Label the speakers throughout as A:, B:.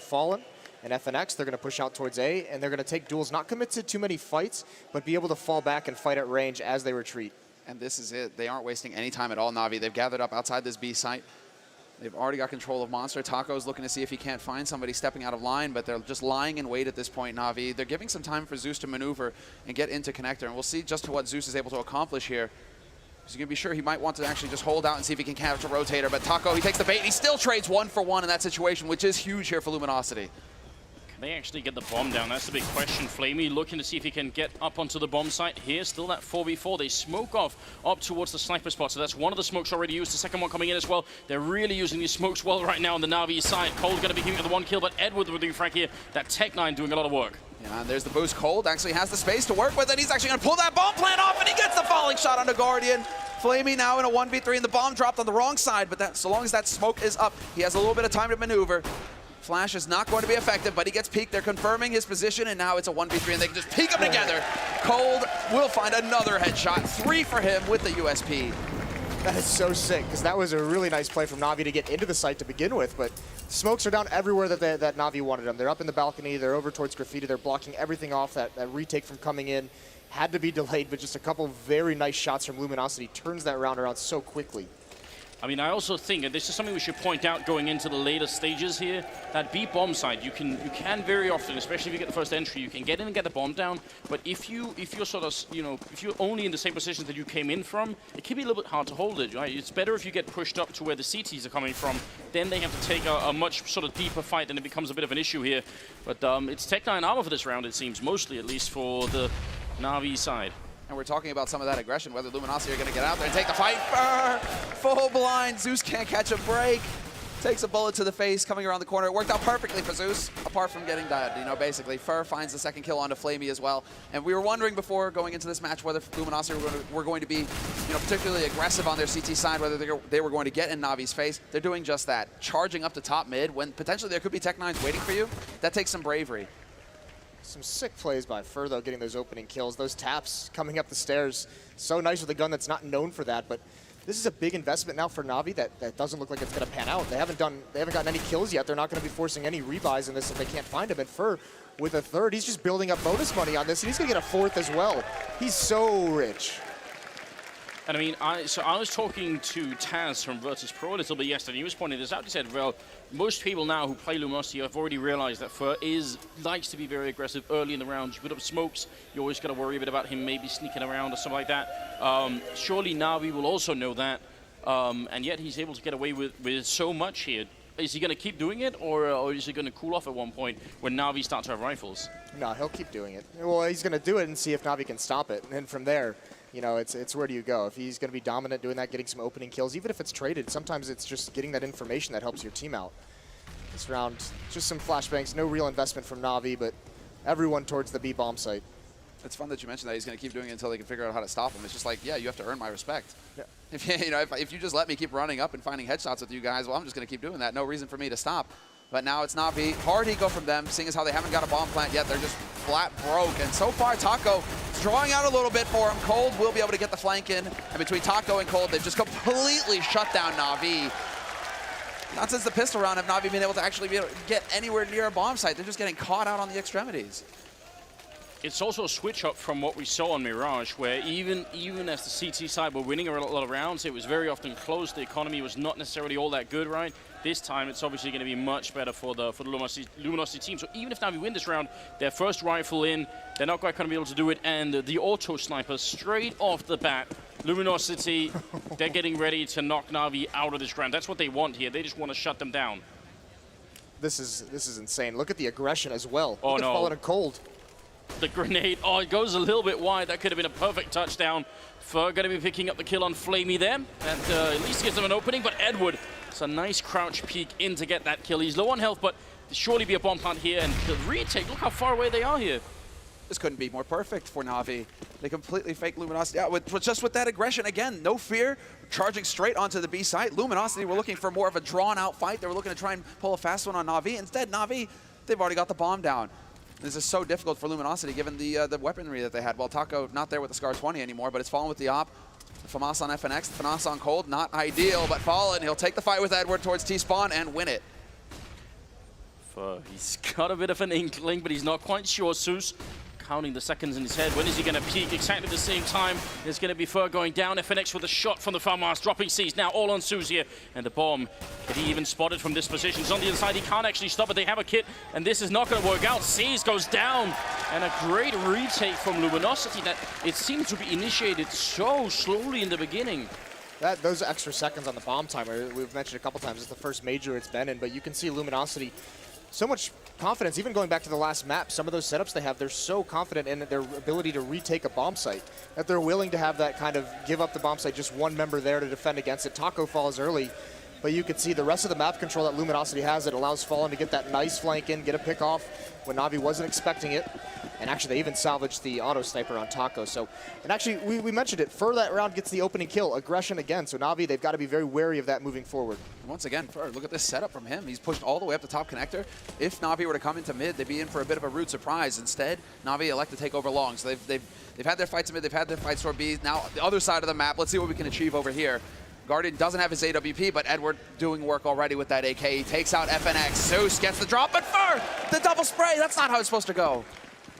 A: Fallen and FNX. They're going to push out towards A, and they're going to take duels, not commit to too many fights, but be able to fall back and fight at range as they retreat.
B: And this is it. They aren't wasting any time at all, NaVi. They've gathered up outside this B site. They've already got control of Monster. Taco's looking to see if he can't find somebody stepping out of line, but they're just lying in wait at this point, NaVi. They're giving some time for Zeus to maneuver and get into connector, and we'll see just what Zeus is able to accomplish here. He's going to be sure he might want to actually just hold out and see if he can catch a rotator, but Taco, he takes the bait, and he still trades 1-for-1 in that situation, which is huge here for Luminosity.
C: They actually get the bomb down. That's the big question. Flamey looking to see if he can get up onto the bomb site here. Still that 4v4. They smoke off up towards the sniper spot. So that's one of the smokes already used. The second one coming in as well. They're really using these smokes well right now on the NaVi side. Cold going to be giving the one kill, but Edward with the frag here. That Tech9 doing a lot of work.
B: Yeah, and there's the boost. Cold actually has the space to work with it. He's actually going to pull that bomb plant off, and he gets the falling shot on the Guardian. Flamey now in a 1v3, and the bomb dropped on the wrong side, but that, so long as that smoke is up, he has a little bit of time to maneuver. Flash is not going to be effective, but he gets peeked. They're confirming his position, and now it's a 1v3, and they can just peek them together. Cold will find another headshot. 3 for him with the USP.
A: That is so sick, because that was a really nice play from NaVi to get into the site to begin with, but smokes are down everywhere that NaVi wanted them. They're up in the balcony, they're over towards Graffiti, they're blocking everything off. That retake from coming in had to be delayed, but just a couple very nice shots from Luminosity turns that round around so quickly.
C: I mean, I also think, and this is something we should point out going into the later stages here, that B bomb side, you can very often, especially if you get the first entry, you can get in and get the bomb down, but if you're sort of, if you're only in the same position that you came in from, it can be a little bit hard to hold it, right? It's better if you get pushed up to where the CTs are coming from, then they have to take a much sort of deeper fight, and it becomes a bit of an issue here. But it's Tech9 armor for this round, it seems, mostly at least for the NaVi side.
B: And we're talking about some of that aggression, whether Luminosity are going to get out there and take the fight. Full blind. Zeus can't catch a break. Takes a bullet to the face coming around the corner. It worked out perfectly for Zeus, apart from getting died, basically. Fur finds the second kill onto Flamey as well. And we were wondering before going into this match whether Luminosity were going to be, particularly aggressive on their CT side, whether they were going to get in Navi's face. They're doing just that. Charging up to top mid when potentially there could be Tech9s waiting for you. That takes some bravery.
A: Some sick plays by Fur, though, getting those opening kills. Those taps coming up the stairs. So nice with a gun that's not known for that, but this is a big investment now for Navi that doesn't look like it's going to pan out. They haven't gotten any kills yet. They're not going to be forcing any rebuys in this if they can't find him. And Fur, with a third, he's just building up bonus money on this, and he's going to get a fourth as well. He's so rich.
C: And I mean, I was talking to Taz from Virtus Pro a little bit yesterday. He was pointing this out. He said, well, most people now who play Luminosity have already realized that Fur likes to be very aggressive early in the round. You put up smokes, you always got to worry a bit about him maybe sneaking around or something like that. Surely NaVi will also know that, and yet he's able to get away with so much here. Is he going to keep doing it, or is he going to cool off at one point when NaVi starts to have rifles?
A: No, he'll keep doing it. Well, he's going to do it and see if NaVi can stop it, and then from there, it's where do you go? If he's going to be dominant doing that, getting some opening kills, even if it's traded, sometimes it's just getting that information that helps your team out. This round, just some flashbangs, no real investment from NaVi, but everyone towards the B bomb site.
B: It's fun that you mentioned that he's going to keep doing it until they can figure out how to stop him. It's just like, yeah, you have to earn my respect. Yeah. If you just let me keep running up and finding headshots with you guys, well, I'm just going to keep doing that. No reason for me to stop. But now it's NaVi. Hard eco from them, seeing as how they haven't got a bomb plant yet. They're just flat broke. And so far, Taco is drawing out a little bit for him. Cold will be able to get the flank in. And between Taco and Cold, they've just completely shut down NaVi. Not since the pistol round have NaVi been able to actually get anywhere near a bomb site. They're just getting caught out on the extremities.
C: It's also a switch up from what we saw on Mirage, where even as the CT side were winning a lot of rounds, it was very often close. The economy was not necessarily all that good, right? This time, it's obviously going to be much better for the Luminosity team. So even if NaVi win this round, their first rifle in, they're not quite going to be able to do it. And the auto sniper straight off the bat, Luminosity, they're getting ready to knock NaVi out of this round. That's what they want here. They just want to shut them down.
A: This is insane. Look at the aggression as well.
C: Oh,
A: Look at
C: no.
A: Fallen and Cold.
C: The grenade, it goes a little bit wide. That could have been a perfect touchdown. Fur going to be picking up the kill on Flamey there. That at least gives them an opening, but Edward, it's a nice crouch peek in to get that kill. He's low on health, but there'll surely be a bomb plant here. And the retake, look how far away they are here.
B: This couldn't be more perfect for NaVi. They completely fake Luminosity out just with that aggression. Again, no fear, charging straight onto the B site. Luminosity were looking for more of a drawn-out fight. They were looking to try and pull a fast one on NaVi. Instead, NaVi, they've already got the bomb down. This is so difficult for Luminosity given the weaponry that they had. Well, Taco not there with the Scar 20 anymore, but it's Fallen with the op. The FAMAS on FNX, the FAMAS on Cold, not ideal, but Fallen, he'll take the fight with Edward towards T-Spawn and win it.
C: He's got a bit of an inkling, but he's not quite sure. Zeus counting the seconds in his head. When is he going to peak? Exactly the same time. There's going to be Fur going down. FNX with a shot from the Farmhouse, dropping C's now all on Zeus here. And the bomb, can he even spot it from this position? He's on the inside. He can't actually stop it. They have a kit, and this is not going to work out. C's goes down. And a great retake from Luminosity that it seemed to be initiated so slowly in the beginning.
A: Those extra seconds on the bomb timer, we've mentioned a couple times, it's the first major it's been in, but you can see Luminosity, so much confidence, even going back to the last map, some of those setups they have, they're so confident in their ability to retake a bomb site that they're willing to have that kind of give up the bomb site, just one member there to defend against it. Taco falls early, but you can see the rest of the map control that Luminosity has. It allows Fallen to get that nice flank in, get a pick off when NaVi wasn't expecting it. And actually, they even salvaged the auto sniper on Taco. So, and actually, we mentioned it. Fur that round gets the opening kill, aggression again. So NaVi, they've got to be very wary of that moving forward.
B: Once again, Fur, look at this setup from him. He's pushed all the way up the top connector. If NaVi were to come into mid, they'd be in for a bit of a rude surprise. Instead, NaVi elect to take over long. So they've had their fights in mid, they've had their fights toward B. Now, the other side of the map, let's see what we can achieve over here. Guardian doesn't have his AWP, but Edward doing work already with that AK. He takes out FNX. Zeus gets the drop, but Fur, the double spray, that's not how it's supposed to go.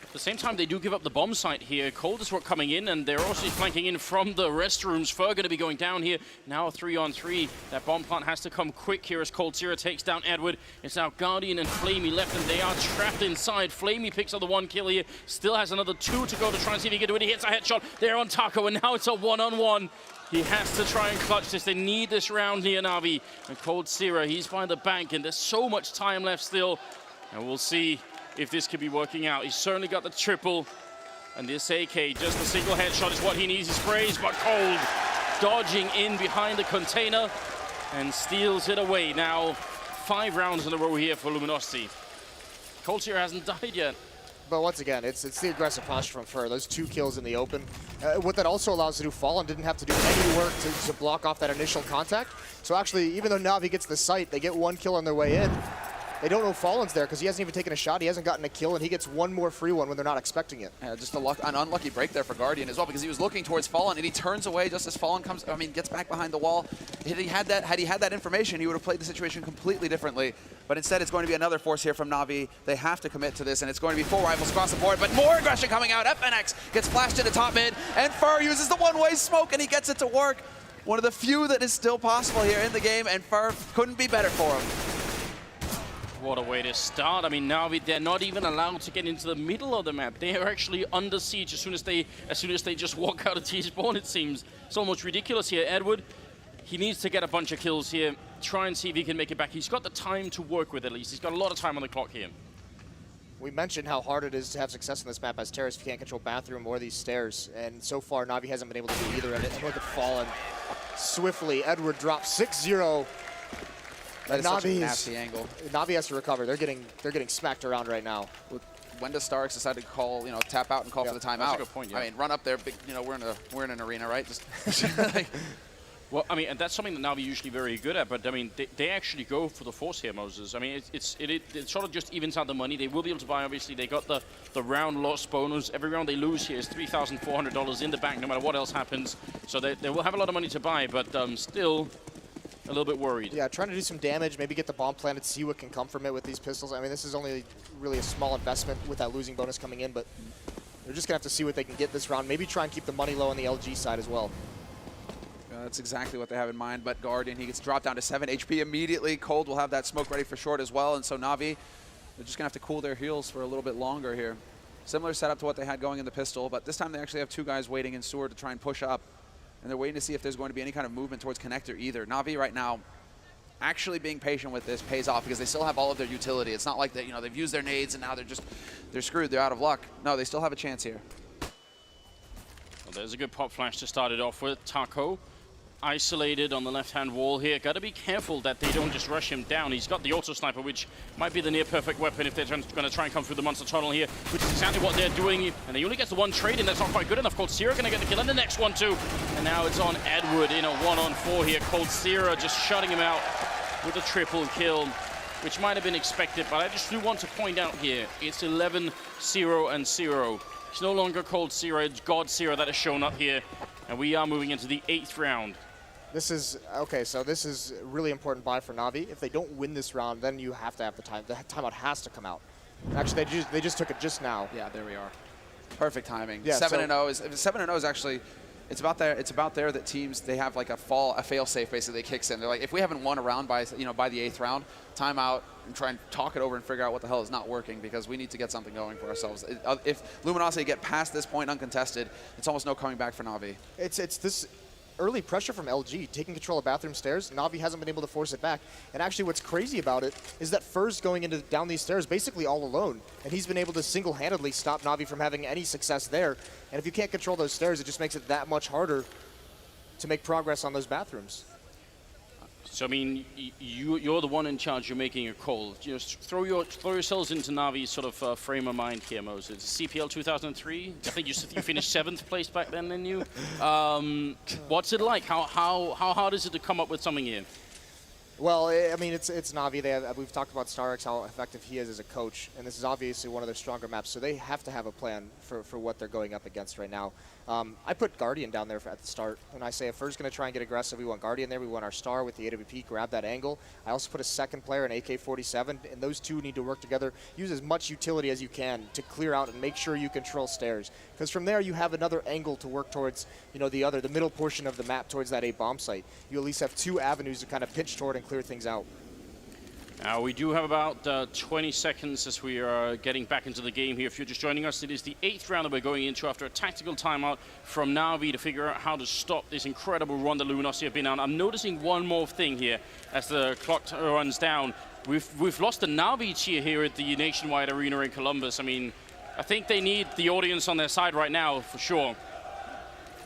C: At the same time, they do give up the bomb site here. Cold is what coming in, and they're also flanking in from the restrooms. Fur going to be going down here. Now a 3-on-3. That bomb plant has to come quick here as Cold Zero takes down Edward. It's now Guardian and Flamey left, and they are trapped inside. Flamey picks up the one kill here. Still has another 2 to go to try and see if he can do it. He hits a headshot there on Taco, and now it's a 1-on-1. He has to try and clutch this. They need this round here, NaVi. And Cold Zero, he's by the bank, and there's so much time left still. And we'll see if this could be working out. He's certainly got the triple, and this AK, just a single headshot is what he needs. He sprays, but Cold dodging in behind the container and steals it away. Now 5 rounds in a row here for Luminosity. Cold Zero hasn't died yet.
A: But once again, it's the aggressive posture from Fur. Those 2 kills in the open. What that also allows to do, Fallen didn't have to do any work to block off that initial contact. So actually, even though NaVi gets the site, they get 1 kill on their way in. They don't know Fallen's there because he hasn't even taken a shot. He hasn't gotten a kill, and he gets 1 more free one when they're not expecting it.
B: Yeah, just an unlucky break there for Guardian as well, because he was looking towards Fallen, and he turns away just as Fallen comes. I mean, gets back behind the wall. Had he had that information, he would have played the situation completely differently. But instead, it's going to be another force here from NaVi. They have to commit to this, and it's going to be 4 rifles across the board. But more aggression coming out. FNX gets flashed into top mid, and Fur uses the one-way smoke, and he gets it to work. One of the few that is still possible here in the game, and Fur couldn't be better for him.
C: What a way to start. I mean, NaVi, they're not even allowed to get into the middle of the map. They are actually under siege as soon as they just walk out of T-spawn, it seems. It's almost ridiculous here. Edward, he needs to get a bunch of kills here. Try and see if he can make it back. He's got the time to work with, at least. He's got a lot of time on the clock here.
A: We mentioned how hard it is to have success in this map as terrorists if you can't control bathroom or these stairs. And so far, NaVi hasn't been able to do either of it. And look at Fallen. Swiftly, Edward drops 6-0.
B: That is such a nasty angle.
A: NaVi has to recover. They're getting smacked around right now.
B: When does Starks decide to call, tap out and call for the timeout?
C: That's a good point, yeah.
B: I mean, run up there. We're in an arena, right? Just
C: well, I mean, and that's something that NaVi usually very good at. But I mean, they actually go for the force here, Moses. I mean, it sort of just evens out the money. They will be able to buy. Obviously, they got the round loss bonus. Every round they lose here is $3,400 in the bank, no matter what else happens. So they will have a lot of money to buy, but still a little bit worried.
A: Yeah, trying to do some damage, maybe get the bomb planted, see what can come from it with these pistols. I mean, this is only really a small investment with that losing bonus coming in, but they're just going to have to see what they can get this round. Maybe try and keep the money low on the LG side as well.
B: That's exactly what they have in mind, but Guardian, he gets dropped down to 7 HP immediately. Cold will have that smoke ready for short as well, and so NaVi, they're just going to have to cool their heels for a little bit longer here. Similar setup to what they had going in the pistol, but this time they actually have 2 guys waiting in sewer to try and push up. And they're waiting to see if there's going to be any kind of movement towards connector either. NaVi right now, actually being patient with this pays off because they still have all of their utility. It's not like that, they've used their nades and now they're screwed, they're out of luck. No, they still have a chance here.
C: Well, there's a good pop flash to start it off with. Taco isolated on the left-hand wall here. Got to be careful that they don't just rush him down. He's got the auto sniper, which might be the near-perfect weapon if they're going to try and come through the monster tunnel here, which is exactly what they're doing. And he only gets the 1 trade, and that's not quite good enough. Cold Zero going to get the kill, and the next one too. And now it's on Edward in a 1-on-4 here. Cold Zero just shutting him out with a triple kill, which might have been expected, but I just do want to point out here, it's 11-0 and 0. It's no longer Cold Zero, it's God Zero that has shown up here, and we are moving into the 8th round.
A: This is, okay, so this is a really important buy for Na'Vi. If they don't win this round, then you have to have the time. The timeout has to come out. Actually, they just took it just now.
B: Yeah, there we are. Perfect timing.
A: Yeah,
B: 7-0 is actually, it's about there that teams, they have like a fail safe basically kicks in. They're like, if we haven't won a round by the 8th round, timeout and try and talk it over and figure out what the hell is not working, because we need to get something going for ourselves. If Luminosity get past this point uncontested, it's almost no coming back for Na'Vi.
A: It's this early pressure from LG, taking control of bathroom stairs. Na'Vi hasn't been able to force it back. And actually what's crazy about it is that Fur's going down these stairs basically all alone. And he's been able to single-handedly stop Na'Vi from having any success there. And if you can't control those stairs, it just makes it that much harder to make progress on those bathrooms.
C: So I mean, you're the one in charge. You're making a call. Just throw yourselves into Navi's sort of frame of mind here, Moses. CPL 2003. I think you finished 7th place back then, didn't you? What's it like? How hard is it to come up with something here?
A: Well, I mean, it's Na'Vi. We've talked about StarX, how effective he is as a coach, and this is obviously one of their stronger maps, so they have to have a plan for what they're going up against right now. I put Guardian down there at the start, and I say if Fur's going to try and get aggressive, we want Guardian there, we want our Star with the AWP, grab that angle. I also put a second player, an AK-47, and those two need to work together. Use as much utility as you can to clear out and make sure you control stairs, because from there you have another angle to work towards, the middle portion of the map towards that A bomb site. You at least have 2 avenues to kind of pinch toward and clear things out.
C: Now, we do have about 20 seconds as we are getting back into the game here. If you're just joining us, it is the 8th round that we're going into after a tactical timeout from Na'Vi to figure out how to stop this incredible run that Luminosity have been on. I'm noticing one more thing here as the clock runs down. We've lost the Na'Vi cheer here at the Nationwide Arena in Columbus. I mean, I think they need the audience on their side right now, for sure.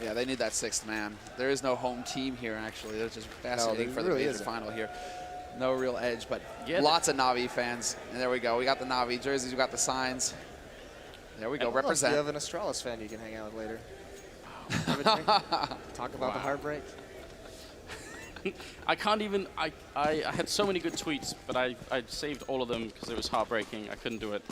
B: Yeah, they need that 6th man. There is no home team here, actually. They're just fascinating for the major final here. No real edge, but lots of Na'Vi fans. And there we go. We got the Na'Vi jerseys. We got the signs. There we go. Represent.
A: You have an Astralis fan you can hang out with later. Talk about the heartbreak.
C: I can't even. I had so many good tweets, but I saved all of them because it was heartbreaking. I couldn't do it.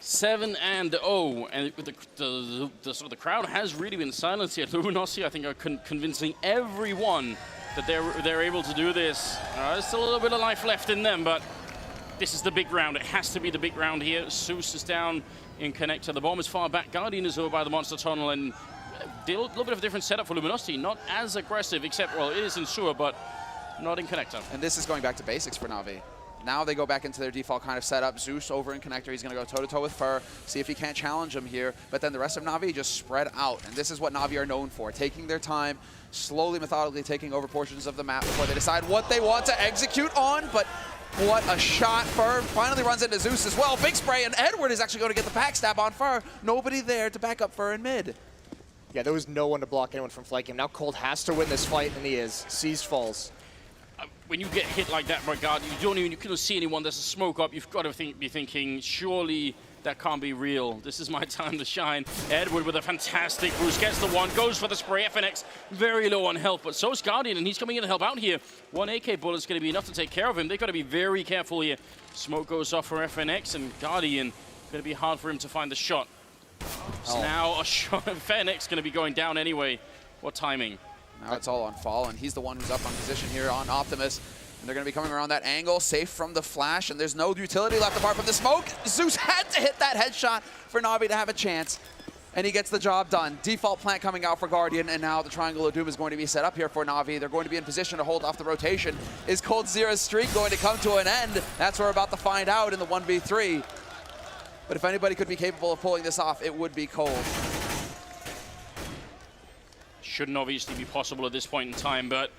C: 7-0, and the crowd has really been silenced here. Luminosity, I think, are convincing everyone that they're able to do this. There's still a little bit of life left in them, but this is the big round. It has to be the big round here. Zeus is down in connector. The bomb is far back. Guardian is over by the monster tunnel, and a little bit of a different setup for Luminosity. Not as aggressive, except, well, it is in sewer, but not in connector.
B: And this is going back to basics for Na'Vi. Now they go back into their default kind of setup. Zeus over in connector. He's going to go toe-to-toe with Fur, see if he can't challenge him here. But then the rest of Na'Vi just spread out. And this is what Na'Vi are known for, taking their time, slowly, methodically taking over portions of the map before they decide what they want to execute on. But what a shot. Fur finally runs into Zeus as well. Big spray, and Edward is actually going to get the backstab on Fur. Nobody there to back up Fur in mid.
A: Yeah, there was no one to block anyone from flanking him. Now Cold has to win this fight, and he is. Sees falls.
C: When you get hit like that by Guardian, you couldn't see anyone. There's a smoke up. You've got to be thinking, surely that can't be real. This is my time to shine. Edward with a fantastic boost, gets the one, goes for the spray. FNX very low on health, but so is Guardian, and he's coming in to help out here. 1 AK bullet's going to be enough to take care of him. They've got to be very careful here. Smoke goes off for FNX, and Guardian going to be hard for him to find the shot. So now a shot. FNX going to be going down anyway. What timing?
B: Now it's all on Fallen. He's the one who's up on position here on Optimus. And they're going to be coming around that angle, safe from the flash, and there's no utility left apart from the smoke. Zeus had to hit that headshot for Na'Vi to have a chance, and he gets the job done. Default plant coming out for Guardian, and now the Triangle of Doom is going to be set up here for Na'Vi. They're going to be in position to hold off the rotation. Is Cold Zero's streak going to come to an end? That's what we're about to find out in the 1v3. But if anybody could be capable of pulling this off, it would be Cold.
C: Shouldn't obviously be possible at this point in time, but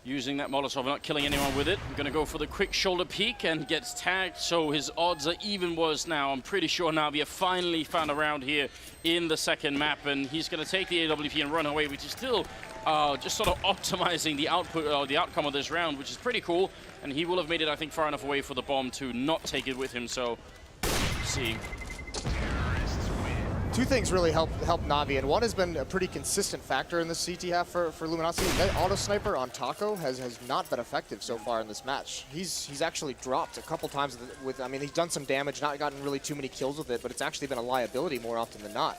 C: using that Molotov, not killing anyone with it. I'm going to go for the quick shoulder peek and gets tagged, so his odds are even worse now. I'm pretty sure Na'Vi have finally found a round here in the second map, and he's going to take the AWP and run away, which is still just sort of optimizing the output or the outcome of this round, which is pretty cool. And he will have made it, I think, far enough away for the bomb to not take it with him. So, let's see.
A: 2 things really help Na'Vi, and one has been a pretty consistent factor in the CT half for Luminosity. That auto sniper on Taco has not been effective so far in this match. He's actually dropped a couple times with I mean, he's done some damage, not gotten really too many kills with it, but it's actually been a liability more often than not.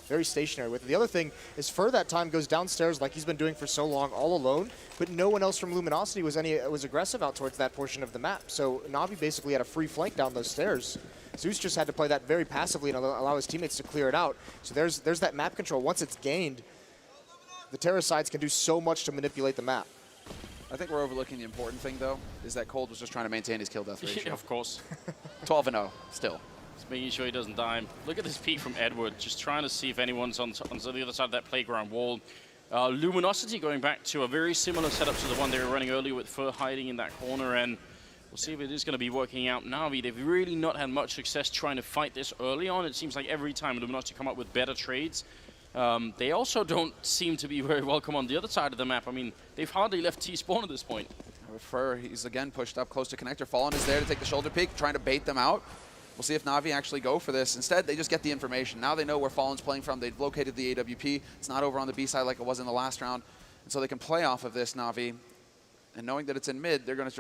A: very stationary with it. The other thing is Fur that time goes downstairs like he's been doing for so long all alone, but no one else from Luminosity was aggressive out towards that portion of the map. So NaVi basically had a free flank down those stairs. Zeus just had to play that very passively and allow his teammates to clear it out. So there's that map control. Once it's gained, the Terrasides can do so much to manipulate the map.
B: I think we're overlooking the important thing, though, is that Cold was just trying to maintain his kill-death ratio.
C: Yeah, of course.
B: 12-0, still.
C: Just making sure he doesn't die. Look at this peek from Edward, just trying to see if anyone's on the other side of that playground wall. Luminosity going back to a very similar setup to the one they were running earlier with Fur hiding in that corner, and we'll see if it is going to be working out. NaVi, they've really not had much success trying to fight this early on. It seems like every time Luminosity come up with better trades, they also don't seem to be very welcome on the other side of the map. I mean, they've hardly left T-spawn at this point.
B: Fur, he's again pushed up close to connector. Fallen is there to take the shoulder peek, trying to bait them out. We'll see if NaVi actually go for this. Instead, they just get the information. Now they know where Fallen's playing from. They've located the AWP. It's not over on the B side like it was in the last round. And so they can play off of this, NaVi. And knowing that it's in mid, they're going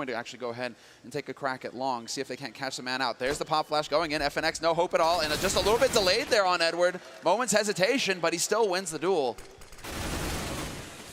B: to actually go ahead and take a crack at long, see if they can't catch the man out. There's the pop flash going in. FNX, no hope at all. And just a little bit delayed there on Edward. Moment's hesitation, but he still wins the duel.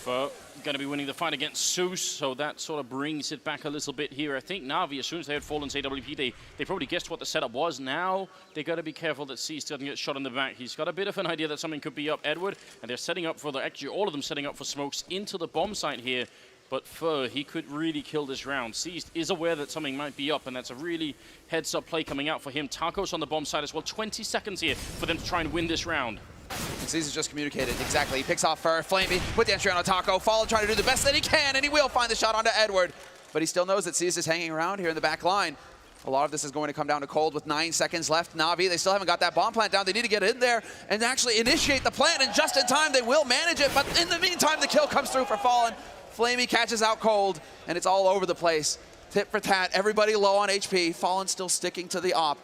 C: Fur going to be winning the fight against Zeus, so that sort of brings it back a little bit here. I think NaVi, as soon as they had Fallen's AWP, they probably guessed what the setup was. Now they got to be careful that Cease doesn't get shot in the back. He's got a bit of an idea that something could be up Edward, and they're setting up for actually all of them setting up for smokes into the bomb site here. But Fur, he could really kill this round. Seized is aware that something might be up, and that's a really heads-up play coming out for him. Taco's on the bomb side as well. 20 seconds here for them to try and win this round.
B: And Seized just communicated exactly. He picks off Fur, Flamey with the entry on a Taco. Fallen trying to do the best that he can, and he will find the shot onto Edward. But he still knows that Seized is hanging around here in the back line. A lot of this is going to come down to Cold with 9 seconds left. NaVi, they still haven't got that bomb plant down. They need to get in there and actually initiate the plant, and just in time they will manage it. But in the meantime, the kill comes through for Fallen. Flamey catches out Cold, and it's all over the place. Tit for tat, everybody low on HP. Fallen still sticking to the op.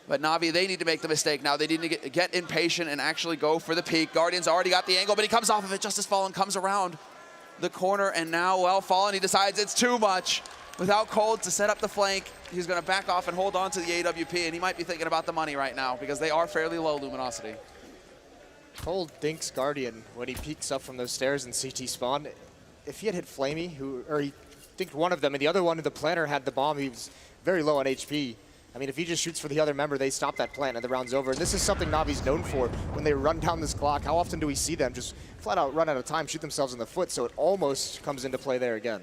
B: But NaVi, they need to make the mistake now. They need to get impatient and actually go for the peak. Guardian's already got the angle, but he comes off of it just as Fallen comes around the corner. And now, well, Fallen, he decides it's too much. Without Cold to set up the flank, he's going to back off and hold on to the AWP, and he might be thinking about the money right now because they are fairly low, Luminosity.
A: Cold dinks Guardian when he peeks up from those stairs in CT spawn. If he had hit Flamey, or he dinked one of them, and the other one, the planner, had the bomb, he was very low on HP. I mean, if he just shoots for the other member, they stop that plant and the round's over. And this is something NaVi's known for when they run down this clock. How often do we see them just flat out run out of time, shoot themselves in the foot? So it almost comes into play there again.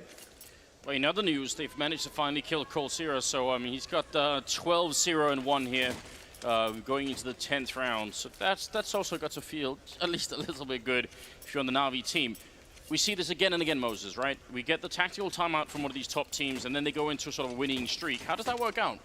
C: Well, in other news, they've managed to finally kill Coldzera, so I mean, he's got 12-0-1 here, going into the 10th round. So that's also got to feel at least a little bit good if you're on the NaVi team. We see this again and again, Moses, right? We get the tactical timeout from one of these top teams, and then they go into sort of a winning streak. How does that work out?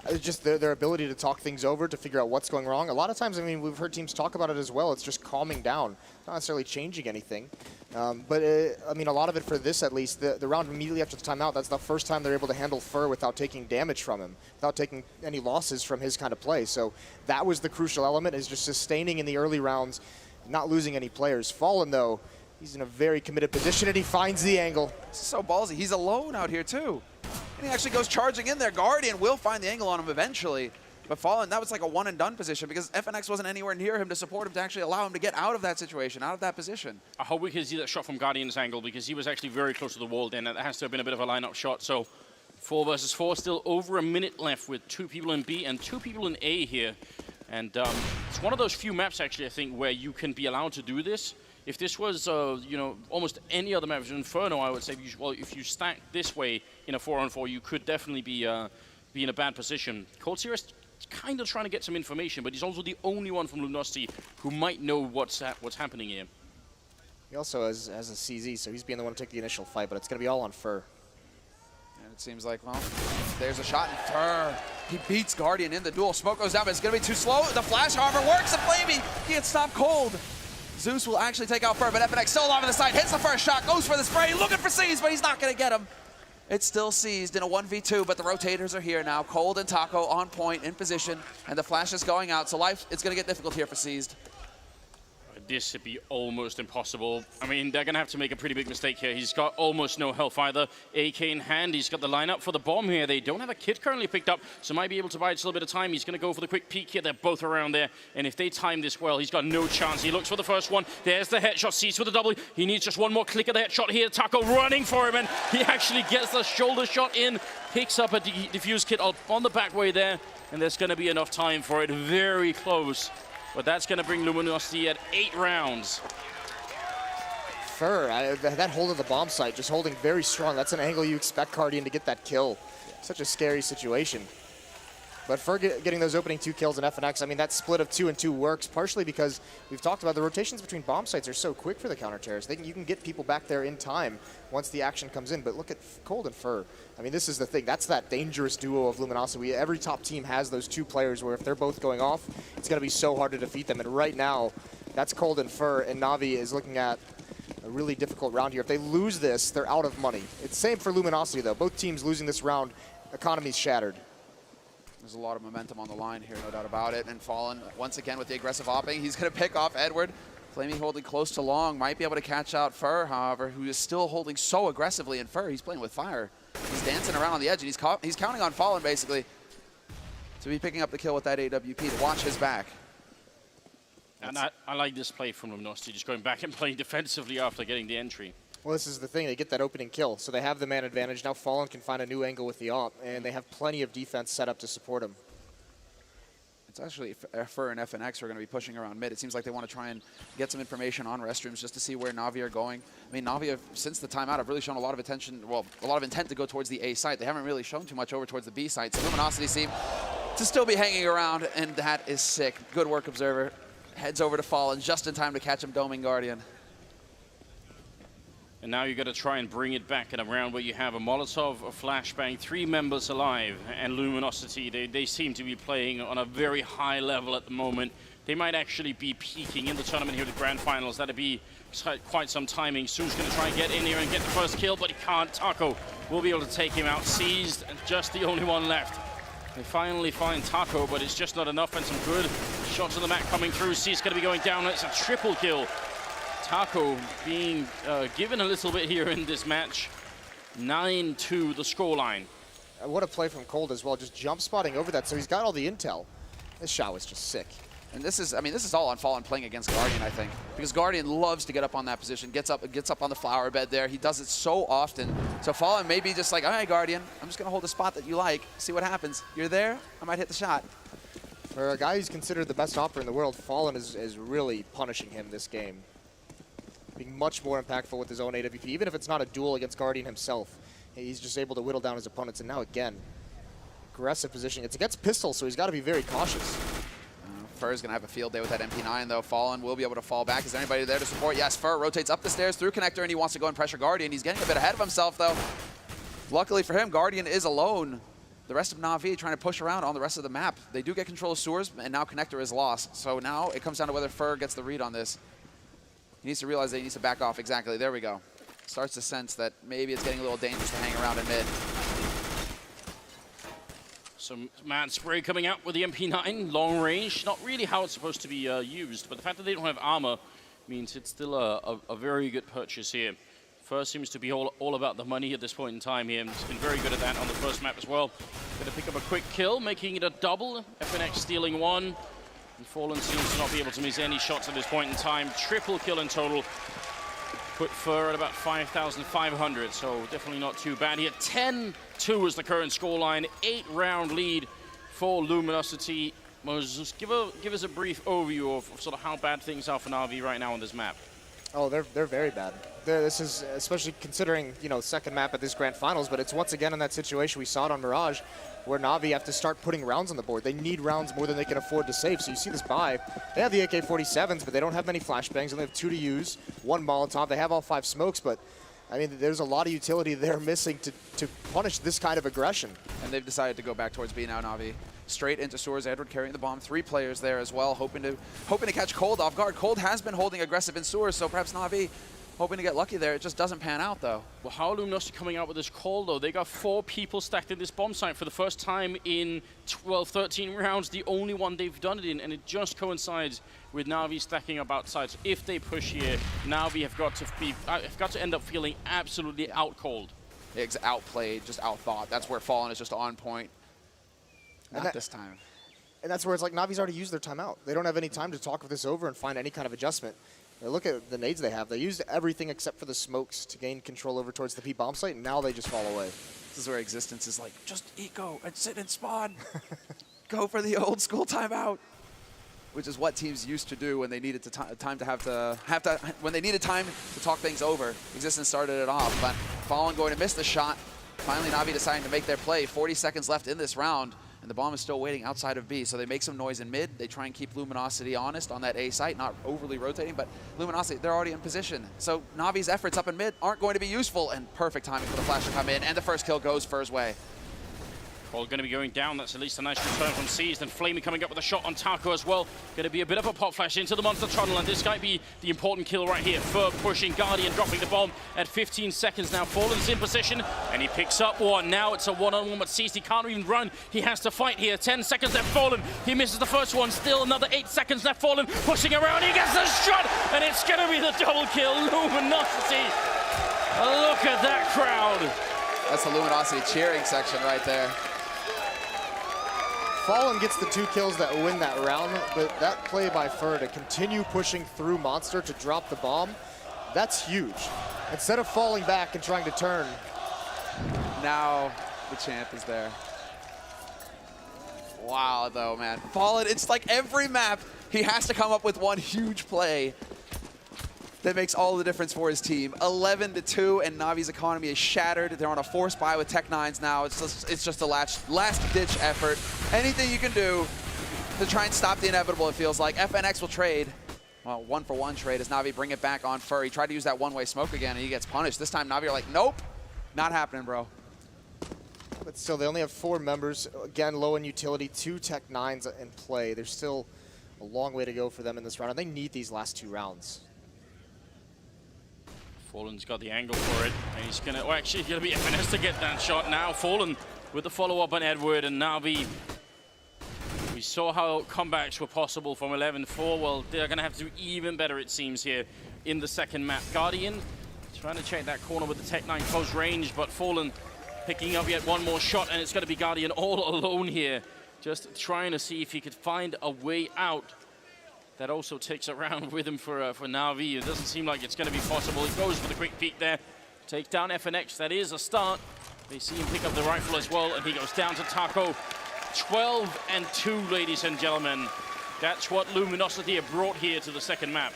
A: It's just their ability to talk things over, to figure out what's going wrong. A lot of times, I mean, we've heard teams talk about it as well. It's just calming down, not necessarily changing anything. I mean, a lot of it for this, at least, the round immediately after the timeout, that's the first time they're able to handle Fur without taking damage from him, without taking any losses from his kind of play. So that was the crucial element, is just sustaining in the early rounds, not losing any players. Fallen, though, he's in a very committed position, and he finds the angle.
B: This is so ballsy. He's alone out here, too. And he actually goes charging in there. Guardian will find the angle on him eventually. But Fallen, that was like a one-and-done position because FNX wasn't anywhere near him to support him to actually allow him to get out of that situation, out of that position.
C: I hope we can see that shot from Guardian's angle because he was actually very close to the wall then. That has to have been a bit of a lineup shot. So 4 versus 4, still over a minute left with 2 people in B and 2 people in A here. And it's one of those few maps, actually, I think, where you can be allowed to do this. If this was, you know, almost any other map, Inferno, I would say, if you stack this way in a 4-on-4, you could definitely be in a bad position. Coldzera kind of trying to get some information, but he's also the only one from Luminosity who might know what's happening here.
A: He also has a CZ, so he's being the one to take the initial fight, but it's going to be all on Fur.
B: And it seems like, well, there's a shot, and Fur, he beats Guardian in the duel. Smoke goes down, but it's going to be too slow. The flash, however, works. The Flamey, he can't stop Cold. Zeus will actually take out Fur, but FNX still alive on the side, hits the first shot, goes for the spray, looking for Seized, but he's not going to get him. It's still Seized in a 1v2, but the rotators are here now. Cold and Taco on point, in position, and the flash is going out, so life, it's going to get difficult here for Seized.
C: this would be almost impossible. I mean, they're going to have to make a pretty big mistake here. He's got almost no health either. AK in hand. He's got the lineup for the bomb here. They don't have a kit currently picked up, so might be able to buy just a little bit of time. He's going to go for the quick peek here. They're both around there, and if they time this well, he's got no chance. He looks for the first one. There's the headshot. Sees with the double. He needs just one more click of the headshot here. Taco running for him, and he actually gets the shoulder shot in. Picks up a defuse kit on the back way there, and there's going to be enough time for it. Very close. But that's going to bring Luminosity at 8 rounds.
A: Fur, that hold of the bomb site, just holding very strong. That's an angle you expect Guardian to get that kill. Such a scary situation. But Fur getting those opening 2 kills in FNX, I mean, that split of 2 and 2 works partially because we've talked about the rotations between bomb sites are so quick for the counter-terrorists. You can get people back there in time once the action comes in. But look at Cold and Fur. I mean, this is the thing. That's that dangerous duo of Luminosity. Every top team has those 2 players where if they're both going off, it's going to be so hard to defeat them. And right now, that's Cold and Fur, and NaVi is looking at a really difficult round here. If they lose this, they're out of money. It's same for Luminosity, though. Both teams losing this round, economy's shattered.
B: There's a lot of momentum on the line here, no doubt about it. And Fallen, once again, with the aggressive hopping, he's going to pick off Edward. Flamey holding close to long, might be able to catch out Fur, however, who is still holding so aggressively. And Fur, he's playing with fire. He's dancing around on the edge, and he's counting on Fallen, basically, to be picking up the kill with that AWP, to watch his back.
C: And I like this play from Luminosity, just going back and playing defensively after getting the entry.
A: Well, this is the thing. They get that opening kill, so they have the man advantage. Now Fallen can find a new angle with the AWP, and they have plenty of defense set up to support him.
B: It's actually Fur and FNX are going to be pushing around mid. It seems like they want to try and get some information on restrooms just to see where NaVi are going. I mean, NaVi, since the timeout, have really shown a lot of attention, well, a lot of intent to go towards the A site. They haven't really shown too much over towards the B site. So Luminosity seem to still be hanging around, and that is sick. Good work, Observer. Heads over to Fallen just in time to catch him doming Guardian.
C: And now you've got to try and bring it back in a round where you have a Molotov, a flashbang, 3 members alive, and Luminosity. They seem to be playing on a very high level at the moment. They might actually be peaking in the tournament here, the grand finals. That'd be quite some timing. Su's going to try and get in here and get the first kill, but he can't. Taco will be able to take him out. Seized, and just the only one left. They finally find Taco, but it's just not enough, and some good shots on the map coming through. C's going to be going down. It's a triple kill. Taco being given a little bit here in this match. 9-2 the scoreline.
A: What a play from Cold as well, just jump spotting over that, so he's got all the intel. This shot was just sick.
B: And this is, I mean, this is all on Fallen playing against Guardian, I think. Because Guardian loves to get up on that position, gets up on the flower bed there. He does it so often. So Fallen may be just like, all right, Guardian, I'm just going to hold a spot that you like, see what happens. You're there, I might hit the shot.
A: For a guy who's considered the best operator in the world, Fallen is really punishing him this game. Being much more impactful with his own AWP, even if it's not a duel against Guardian himself. He's just able to whittle down his opponents, and now again, aggressive positioning. It's against Pistol, so he's got to be very cautious.
B: Fur is going to have a field day with that MP9, though. Fallen will be able to fall back. Is there anybody there to support? Yes, Fur rotates up the stairs through Connector, and he wants to go and pressure Guardian. He's getting a bit ahead of himself, though. Luckily for him, Guardian is alone. The rest of NaVi trying to push around on the rest of the map. They do get control of sewers, and now Connector is lost. So now it comes down to whether Fur gets the read on this. He needs to realize that he needs to back off. Exactly. There we go. Starts to sense that maybe it's getting a little dangerous to hang around in mid.
C: Some mad spray coming out with the MP9, long range. Not really how it's supposed to be used, but the fact that they don't have armor means it's still a very good purchase here. First seems to be all about the money at this point in time here, and he's been very good at that on the first map as well. Going to pick up a quick kill, making it a double. FNX stealing 1. And Fallen seems to not be able to miss any shots at this point in time. Triple kill in total. Put Fur at about 5,500, so definitely not too bad here. 10-2 is the current scoreline. 8-round lead for Luminosity. Moses, give us a brief overview of sort of how bad things are for NaVi right now on this map.
A: Oh, they're very bad. This is, especially considering, you know, second map at this grand finals, but it's once again in that situation we saw it on Mirage, where NaVi have to start putting rounds on the board. They need rounds more than they can afford to save. So you see this buy. They have the AK-47s, but they don't have many flashbangs. They only have 2 to use, 1 Molotov. They have all 5 smokes, but I mean, there's a lot of utility they're missing to punish this kind of aggression.
B: And they've decided to go back towards B now, NaVi. Straight into sewers. Edward carrying the bomb. 3 players there as well, hoping to catch Cold off guard. Cold has been holding aggressive in sewers, so perhaps NaVi hoping to get lucky there. It just doesn't pan out, though.
C: Well, how are Luminosity coming out with this call, though? They got 4 people stacked in this bomb site for the first time in 12, 13 rounds, the only one they've done it in, and it just coincides with NaVi stacking up outside. So if they push here, NaVi have got to end up feeling absolutely out-called.
B: It's outplayed, just outthought. That's where Fallen is just on point. Not this time.
A: And that's where it's like Navi's already used their timeout. They don't have any time to talk this over and find any kind of adjustment. Now look at the nades they have. They used everything except for the smokes to gain control over towards the P bomb site, and now they just fall away.
B: This is where Existence is like, just eco and sit and spawn. Go for the old school timeout. Which is what teams used to do when they needed when they needed time to talk things over. Existence started it off, but Fallen going to miss the shot. Finally, NaVi deciding to make their play. 40 seconds left in this round, and the bomb is still waiting outside of B. So they make some noise in mid. They try and keep Luminosity honest on that A site, not overly rotating, but Luminosity, they're already in position. So NaVi's efforts up in mid aren't going to be useful, and perfect timing for the flash to come in, and the first kill goes Fur's way.
C: Call going to be going down. That's at least a nice return from Seized. And Flamey coming up with a shot on Taco as well. Going to be a bit of a pop flash into the monster tunnel. And this might be the important kill right here. Fur pushing, Guardian dropping the bomb at 15 seconds now. Fallen's in position, and he picks up one. Now it's a one-on-one, but Seized, he can't even run. He has to fight here. 10 seconds left, Fallen. He misses the first one. Still another 8 seconds left, Fallen. Pushing around, he gets the shot, and it's going to be the double kill. Luminosity. Look at that crowd.
B: That's the Luminosity cheering section right there.
A: Fallen gets the 2 kills that win that round, but that play by Fur to continue pushing through Monster to drop the bomb, that's huge. Instead of falling back and trying to turn.
B: Now the champ is there. Wow, though, man. Fallen, it's like every map, he has to come up with one huge play that makes all the difference for his team. 11-2, and Navi's economy is shattered. They're on a forced buy with Tech9s now. It's just a last-ditch effort. Anything you can do to try and stop the inevitable, it feels like. FNX will trade. Well, 1-for-1 trade as Navi bring it back on Fur. He tried to use that one-way smoke again, and he gets punished. This time, Navi are like, nope, not happening, bro.
A: But still, they only have 4 members. Again, low in utility, 2 Tech9s in play. There's still a long way to go for them in this round, and they need these last 2 rounds.
C: Fallen's got the angle for it, and he's gonna, well, actually, he's gonna be FNS to get that shot now. Fallen with the follow-up on Edward, and NaVi. We saw how comebacks were possible from 11-4. Well, they're gonna have to do even better, it seems, here in the second map. Guardian trying to check that corner with the Tech9 close range, but Fallen picking up yet one more shot, and it's gonna be Guardian all alone here, just trying to see if he could find a way out. That also takes a round with him for NaVi. It doesn't seem like it's going to be possible. He goes for the quick peek there. Take down FNX. That is a start. They see him pick up the rifle as well, and he goes down to Taco. 12-2, ladies and gentlemen. That's what Luminosity have brought here to the second map.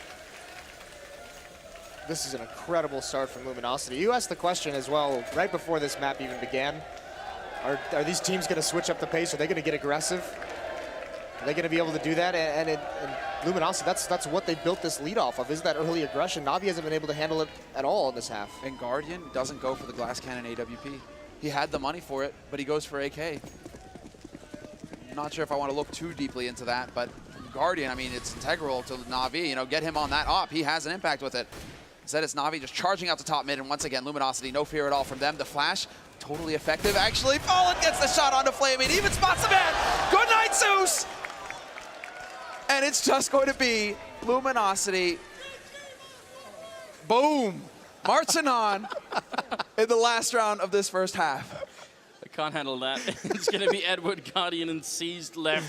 A: This is an incredible start from Luminosity. You asked the question as well, right before this map even began. Are these teams going to switch up the pace? Are they going to get aggressive? Are they going to be able to do that? And Luminosity, that's what they built this lead off of, is that early aggression. NaVi hasn't been able to handle it at all in this half.
B: And Guardian doesn't go for the glass cannon AWP. He had the money for it, but he goes for AK. I'm not sure if I want to look too deeply into that, but Guardian, I mean, it's integral to NaVi. You know, get him on that op. He has an impact with it. Instead, it's NaVi just charging out to top mid, and once again, Luminosity, no fear at all from them. The flash, totally effective, actually. Fallen gets the shot onto Flamey, even spots the man. Good night, Zeus! And it's just going to be Luminosity. Boom! Marching on in the last round of this first half.
C: I can't handle that. It's going to be Edward, Guardian, and Seized left.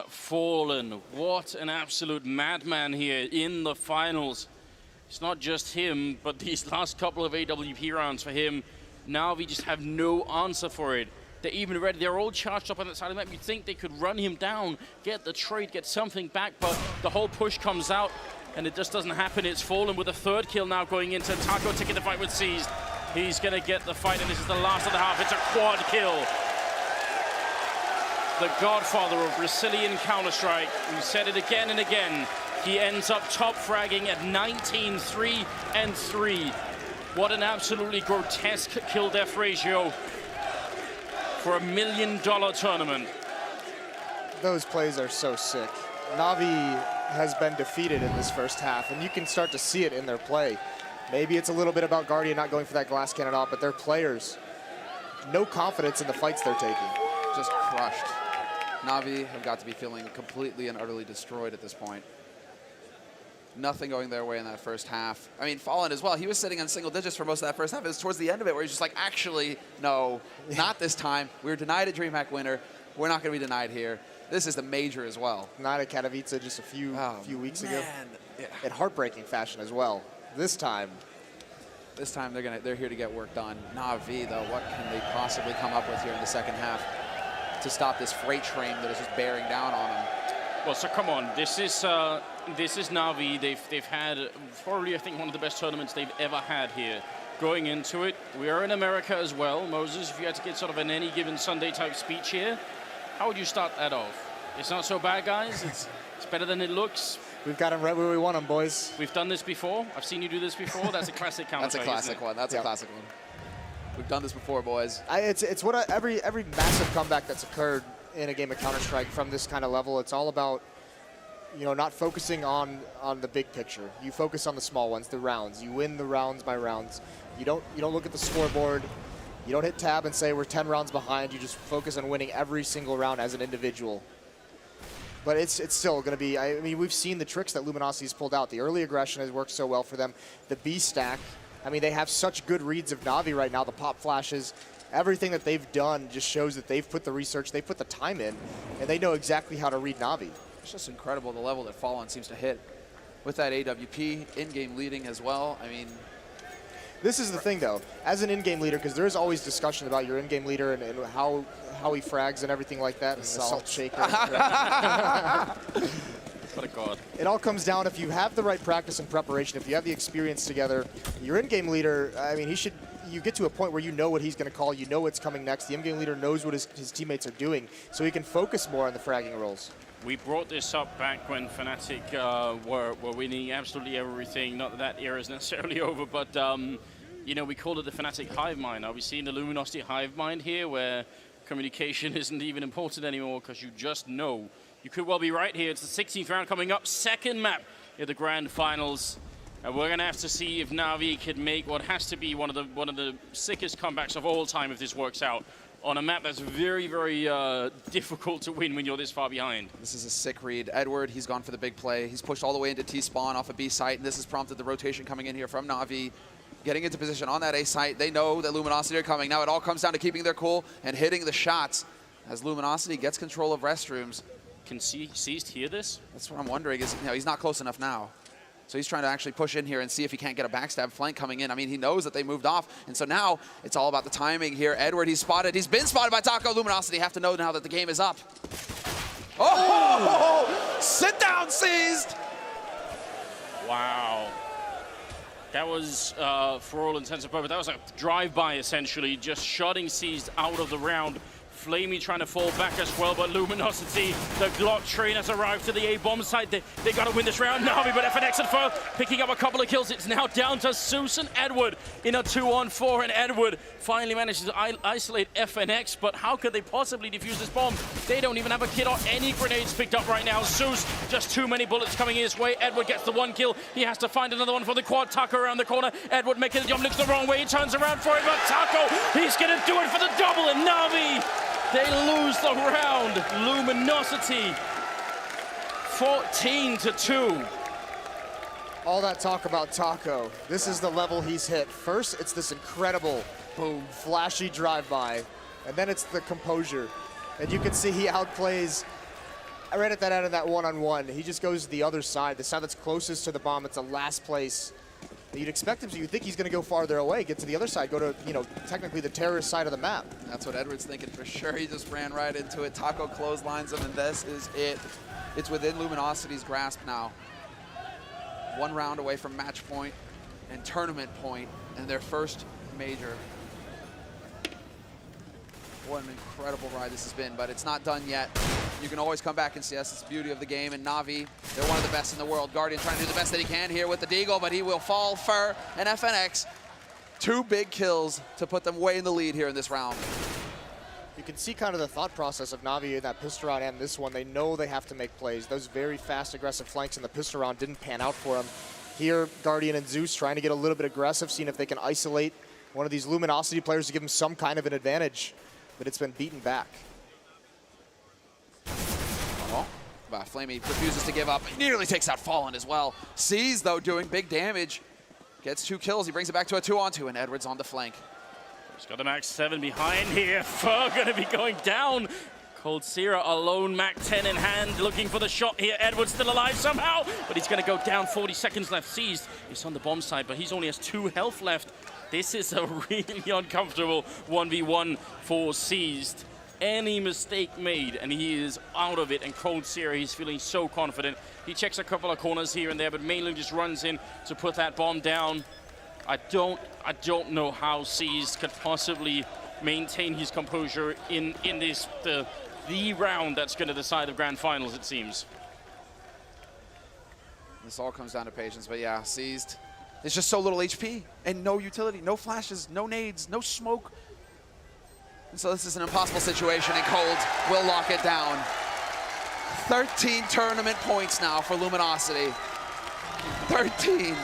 C: Fallen. What an absolute madman here in the finals. It's not just him, but these last couple of AWP rounds for him. Now we just have no answer for it. They're even ready. They're all charged up on that side of the map. You'd think they could run him down, get the trade, get something back, but the whole push comes out, and it just doesn't happen. It's Fallen with a 3rd kill now going into Taco, taking the fight with Seized. He's going to get the fight, and this is the last of the half. It's a quad kill. The godfather of Brazilian Counter-Strike. We said it again and again. He ends up top fragging at 19-3-3. What an absolutely grotesque kill-death ratio for $1 million tournament.
A: Those plays are so sick. NaVi has been defeated in this first half, and you can start to see it in their play. Maybe it's a little bit about Guardian not going for that glass cannon off, but their players, no confidence in the fights they're taking.
B: Just crushed. NaVi have got to be feeling completely and utterly destroyed at this point. Nothing going their way in that first half. I mean, Fallen as well. He was sitting on single digits for most of that first half. It was towards the end of it where he's just like, actually, no, not this time. We were denied a DreamHack winner. We're not going to be denied here. This is the major as well.
A: Not at Katowice just a few weeks ago.
B: Yeah.
A: In heartbreaking fashion as well. This time
B: they're here to get work done. NaVi, though, what can they possibly come up with here in the second half to stop this freight train that is just bearing down on them?
C: Well, so come on, this is NaVi. They've had probably, I think, one of the best tournaments they've ever had here. Going into it, we are in America as well. Moses, if you had to get sort of an any given Sunday type speech here, how would you start that off? It's not so bad, guys. It's better than it looks.
A: We've got them right where we want them, boys.
C: We've done this before. I've seen you do this before. That's a classic counter.
B: That's a classic one. That's a classic one. We've done this before, boys.
A: It's what every massive comeback that's occurred in a game of Counter-Strike from this kind of level. It's all about, you know, not focusing on the big picture. You focus on the small ones, the rounds. You win the rounds by rounds. You don't look at the scoreboard. You don't hit tab and say we're 10 rounds behind. You just focus on winning every single round as an individual. But it's still going to be, I mean, we've seen the tricks that Luminosity's pulled out. The early aggression has worked so well for them. The B stack, I mean, they have such good reads of NaVi right now. The pop flashes, everything that they've done just shows that they've put the research, they put the time in, and they know exactly how to read NaVi.
B: It's just incredible the level that Fallen seems to hit with that AWP, in-game leading as well. I mean,
A: this is the thing, though, as an in-game leader, because there is always discussion about your in-game leader and how he frags and everything like that, and the salt shaker.
C: What a god.
A: It all comes down, if you have the right practice and preparation, if you have the experience together, your in-game leader, I mean, you get to a point where you know what he's going to call, you know what's coming next. The in-game leader knows what his teammates are doing, so he can focus more on the fragging roles.
C: We brought this up back when Fnatic were winning absolutely everything. Not that that era is necessarily over, but you know, we called it the Fnatic hive mind. Are we seeing the Luminosity hive mind here, where communication isn't even important anymore because you just know? You could well be right here. It's the 16th round coming up, second map in the grand finals. And we're gonna have to see if NaVi can make what has to be one of the sickest comebacks of all time if this works out, on a map that's very, very difficult to win when you're this far behind.
B: This is a sick read. Edward, he's gone for the big play. He's pushed all the way into T-spawn off a B site, and this has prompted the rotation coming in here from NaVi. Getting into position on that A site. They know that Luminosity are coming. Now it all comes down to keeping their cool and hitting the shots as Luminosity gets control of restrooms.
C: Can Seized hear this?
B: That's what I'm wondering is, you know, he's not close enough now. So he's trying to actually push in here and see if he can't get a backstab flank coming in. I mean, he knows that they moved off. And so now it's all about the timing here. Edward, he's spotted. He's been spotted by Taco. Luminosity have to know now that the game is up. Oh, sit down, Seized.
C: Wow. That was, for all intents and purposes, that was a drive-by, essentially, just shutting Seized out of the round. Flamey trying to fall back as well, but Luminosity, the Glock train has arrived to the A-bomb site. They got to win this round. NaVi, but FNX and Fur picking up a couple of kills. It's now down to Zeus and Edward in a 2-on-4, and Edward finally manages to isolate FNX, but how could they possibly defuse this bomb? They don't even have a kit or any grenades picked up right now. Zeus, just too many bullets coming his way. Edward gets the one kill. He has to find another one for the quad. Taco around the corner. Edward making the jump, looks the wrong way. He turns around for it, but Taco, he's going to do it for the double, and NaVi, they lose the round. Luminosity, 14-2.
A: All that talk about Taco, this is the level he's hit. First, it's this incredible, boom, flashy drive-by, and then it's the composure. And you can see he outplays, right at that end of that one-on-one, he just goes to the other side, the side that's closest to the bomb. It's the last place you'd expect him to. You'd think he's going to go farther away, get to the other side, go to, you know, technically the terrorist side of the map.
B: That's what Edward's thinking for sure. He just ran right into it. Taco clotheslines him, and this is it. It's within Luminosity's grasp now. One round away from match point and tournament point, and their first major. What an incredible ride this has been, but it's not done yet. You can always come back and see us. It's the beauty of the game. And NaVi, they're one of the best in the world. Guardian trying to do the best that he can here with the Deagle, but he will fall. Fur and FNX, 2 big kills to put them way in the lead here in this round.
A: You can see kind of the thought process of NaVi in that pistol round and this one. They know they have to make plays. Those very fast, aggressive flanks in the pistol round didn't pan out for them. Here, Guardian and Zeus trying to get a little bit aggressive, seeing if they can isolate one of these Luminosity players to give them some kind of an advantage, but it's been beaten back.
B: Flamey refuses to give up. He nearly takes out Fallen as well. Sees, though, doing big damage. Gets 2 kills. He brings it back to a 2-on-2, and Edwards on the flank.
C: He's got a Mac 7 behind here. Fur going to be going down. Cold Sierra alone, Mac 10 in hand, looking for the shot here. Edwards still alive somehow, but he's going to go down. 40 seconds left. Seized. He's on the bomb side, but he's only has 2 health left. This is a really uncomfortable 1v1 for Seized. Any mistake made, and he is out of it. And Cold Sierra, he's feeling so confident. He checks a couple of corners here and there, but mainly just runs in to put that bomb down. I don't know how Seized could possibly maintain his composure in this the round that's going to decide the grand finals, it seems.
B: This all comes down to patience, but yeah, Seized. There's just so little HP and no utility, no flashes, no nades, no smoke. And so this is an impossible situation, and Cold will lock it down. 13 tournament points now for Luminosity. 13.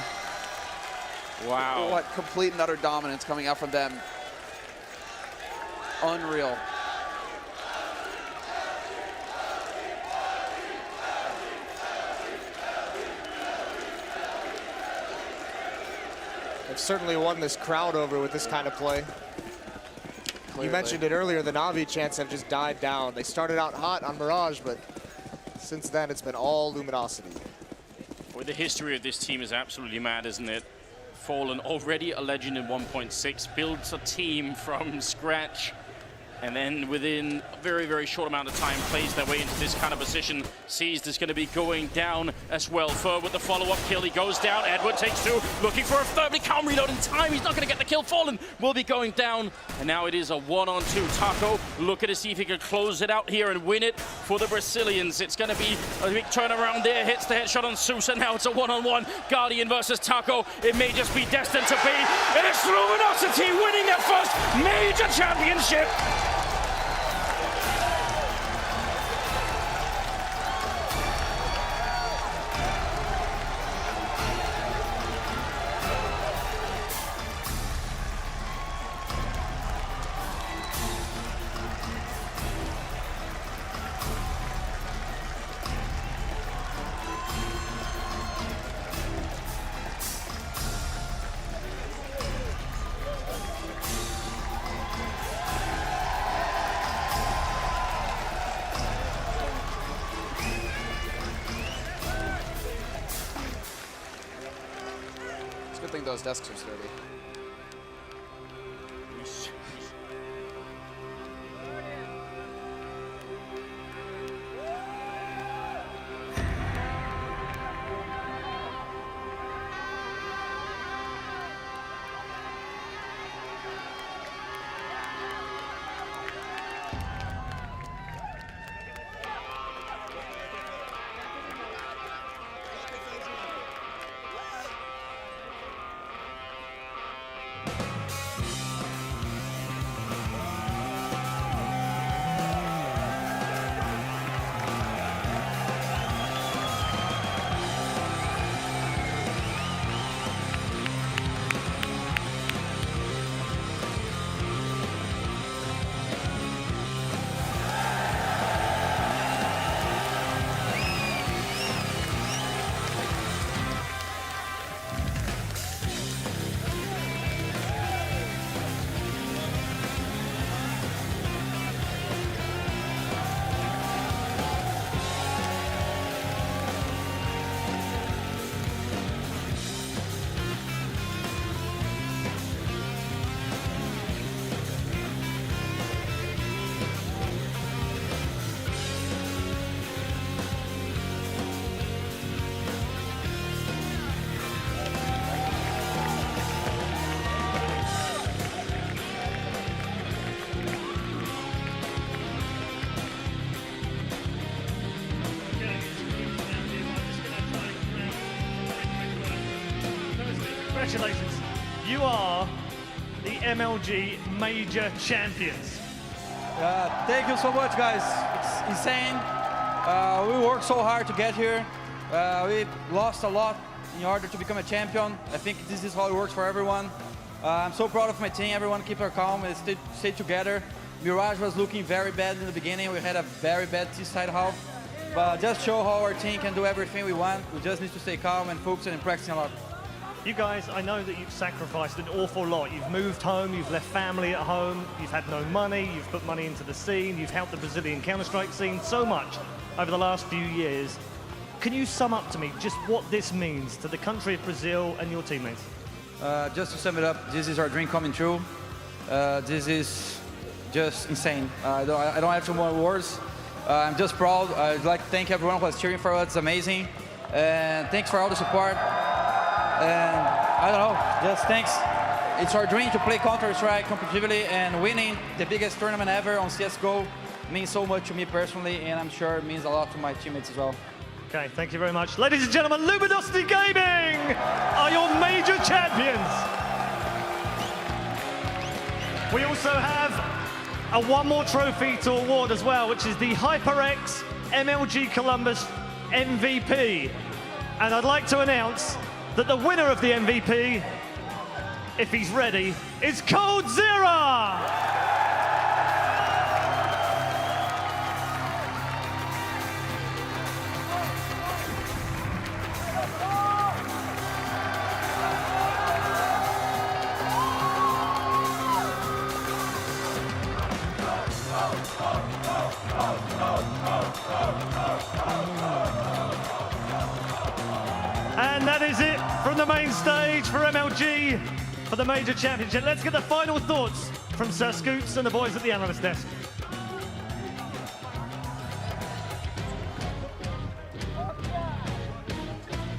C: Wow.
B: What complete and utter dominance coming out from them. Unreal.
A: They've certainly won this crowd over with this kind of play.
B: Clearly.
A: You mentioned it earlier, the NaVi chants have just died down. They started out hot on Mirage, but since then it's been all Luminosity.
C: Well, the history of this team is absolutely mad, isn't it? Fallen, already a legend in 1.6, builds a team from scratch, and then within a very, very short amount of time plays their way into this kind of position. Seized is going to be going down as well. Fur with the follow-up kill, he goes down. Edward takes 2, looking for a third, but he can't reload in time. He's not going to get the kill. Fallen will be going down, and now it is a 1-on-2. Taco looking to see if he can close it out here and win it for the Brazilians. It's going to be a big turnaround there. Hits the headshot on Sousa. Now it's a 1-on-1. Guardian versus Taco. It may just be destined to be. And it's Luminosity winning their first major championship.
B: Good thing those desks are sturdy.
D: Congratulations. You are the MLG Major Champions.
E: Thank you so much, guys. It's insane. We worked so hard to get here. We lost a lot in order to become a champion. I think this is how it works for everyone. I'm so proud of my team. Everyone keep our calm and stay together. Mirage was looking very bad in the beginning. We had a very bad T-side half. But just show how our team can do everything we want. We just need to stay calm and focus and practicing a lot.
D: You guys, I know that you've sacrificed an awful lot. You've moved home, you've left family at home, you've had no money, you've put money into the scene, you've helped the Brazilian Counter-Strike scene so much over the last few years. Can you sum up to me just what this means to the country of Brazil and your teammates?
E: Just to sum it up, this is our dream coming true. This is just insane. I don't have too more words. I'm just proud. I'd like to thank everyone who was cheering for us. It's amazing. And thanks for all the support. And I don't know, just thanks. It's our dream to play Counter-Strike competitively, and winning the biggest tournament ever on CSGO means so much to me personally, and I'm sure it means a lot to my teammates as well.
D: Okay, thank you very much. Ladies and gentlemen, Luminosity Gaming are your major champions. We also have one more trophy to award as well, which is the HyperX MLG Columbus MVP. And I'd like to announce that the winner of the MVP, if he's ready, is coldzera! And that is it from the main stage for MLG for the Major Championship. Let's get the final thoughts from Sir Scoots and the boys at the analyst desk.